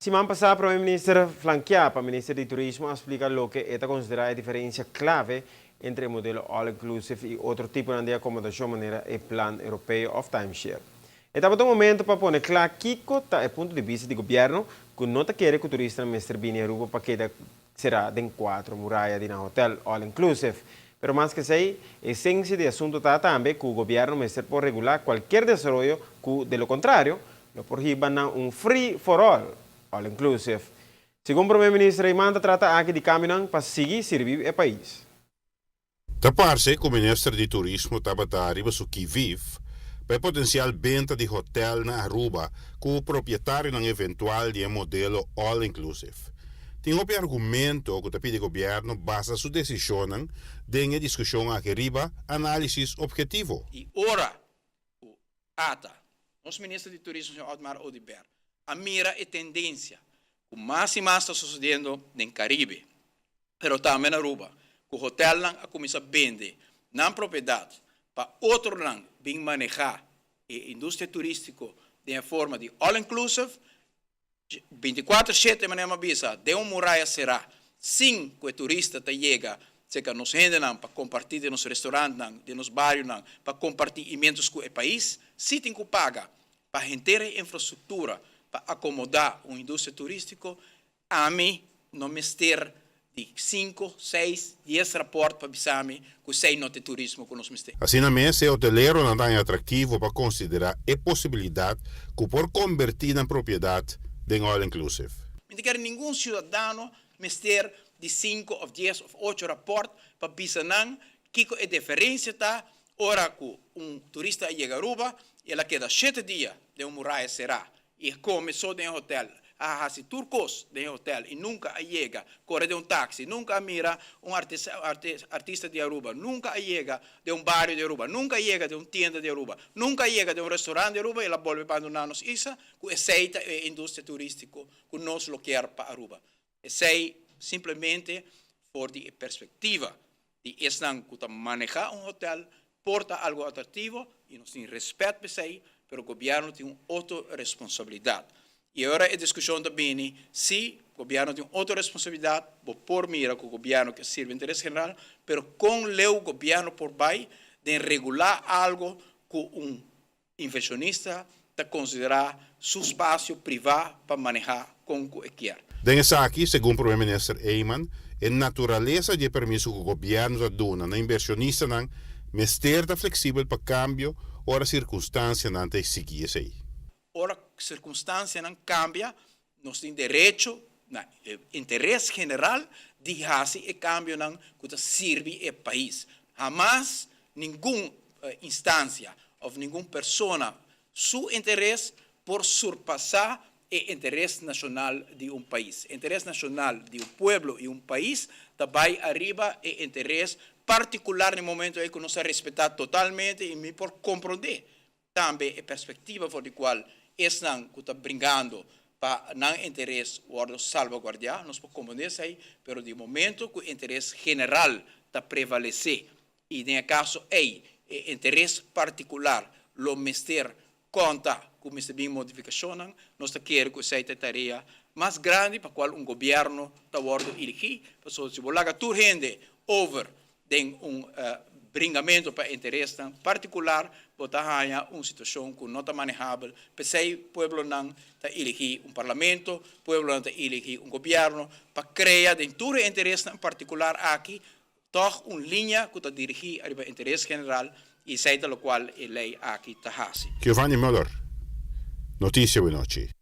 Semana pasada, el primer ministro flanqueaba, el ministro de Turismo, explica lo que está considerada la diferencia clave entre el modelo all-inclusive y otro tipo de acomodación, manera el plan europeo of timeshare. Estaba un momento para poner claro qué está el punto de vista del gobierno que no quiere que el turista Mr. Bini Aruba para que será de 4 murallas de un hotel all-inclusive. Pero más que eso, la esencia del asunto está también que el gobierno Mr. puede regular cualquier desarrollo que, de lo contrario, lo prohíban un free for all inclusive. Según el primer ministro, Imanta trata aquí de caminar para seguir servir el país. Da parte que o ministro de Turismo estava arriba su que vive, para potencial venda de hotel na Aruba, com o proprietário ng eventual de modelo all-inclusive. Tem um argumento que o pede governo basa sua decisão em discussão aqui arriba, análise objetivo. E ora, o ATA, nosso ministro de Turismo, senhor Otmar Odibert, a mira e tendência, o mais e mais está sucedendo no Caribe, mas também na Aruba, que o hotel não começa a vender na propriedade para outro não bem manejar a indústria turística de forma de all-inclusive, 24/7 manema bisa, de muralha será, sim que o turista chega, que nos rende para compartilhar nos restaurantes, de nos bairros, para compartimentos com o país, se tem que pagar para inteira infraestrutura, para acomodar uma indústria turística, a mim não me ter de 5, 6, 10 rapporti para bisami que sei no turismo que nós me tem. Assim, na mesa, o hoteleiro não é atrativo para considerar a possibilidade que por convertir em propriedade de all-inclusive. Não quer nenhum cidadão me ter de 5 ou 10 ou 8 rapporti para bisam que a diferença está, ora que turista chega a Aruba, ele queda 7 dias de muralha será, e começou em hotel, se turcos de hotel e nunca chega, corre de táxi, nunca mira artista de Aruba, nunca chega de bairro de Aruba, nunca chega de tienda de Aruba, nunca chega de restaurante de Aruba e ela volve para abandonar-nos isso, que aceita a indústria turística que nós lo quer para Aruba. Sei simplesmente por a perspectiva de estar que manejar hotel, porta algo atrativo e nós temos respeito por isso, mas o governo tem uma outra responsabilidade. E agora a discussão também, se o governo tem outra responsabilidade, por mira que o governo que sirve o interesse geral, mas com o governo por baixo de regular algo que inversionista está considerar seu espaço privado para manejar como quer. Dessa aqui, segundo o primeiro-ministro Eyman, a natureza de permisso que o governo dá na inversionista não é flexível para câmbio ou a circunstância não tem seguir isso aí. Ora, a circunstância não cambia, nós temos direito, interesse general, de fazer o cambio que serve ao país. Jamais, nenhuma instância ou nenhuma pessoa, seu interesse por surpassar o interesse nacional de país. O interesse nacional de povo e país também arriba o interesse particular no momento em que nós respeitamos totalmente e por compreender também a perspectiva por a qual estão brincando para não interesse o salvaguardar, nós podemos compreender isso aí, mas de momento que o interesse general está prevalecer e no caso aí, o interesse particular, o mister conta com o bem modificação, nós queremos que seja tarefa mais grande para a qual governo está eleger, porque se você tu rende over de bringamento para interesse particular, botar uma situação que não está manejável, porque o povo não está eleger parlamento, o povo não está eleger governo, para criar dentro do interesse particular aqui, uma linha que está dirigida ao interesse general e seja o qual a lei aqui está fazendo. Giovanni Müller, Notícia Noite.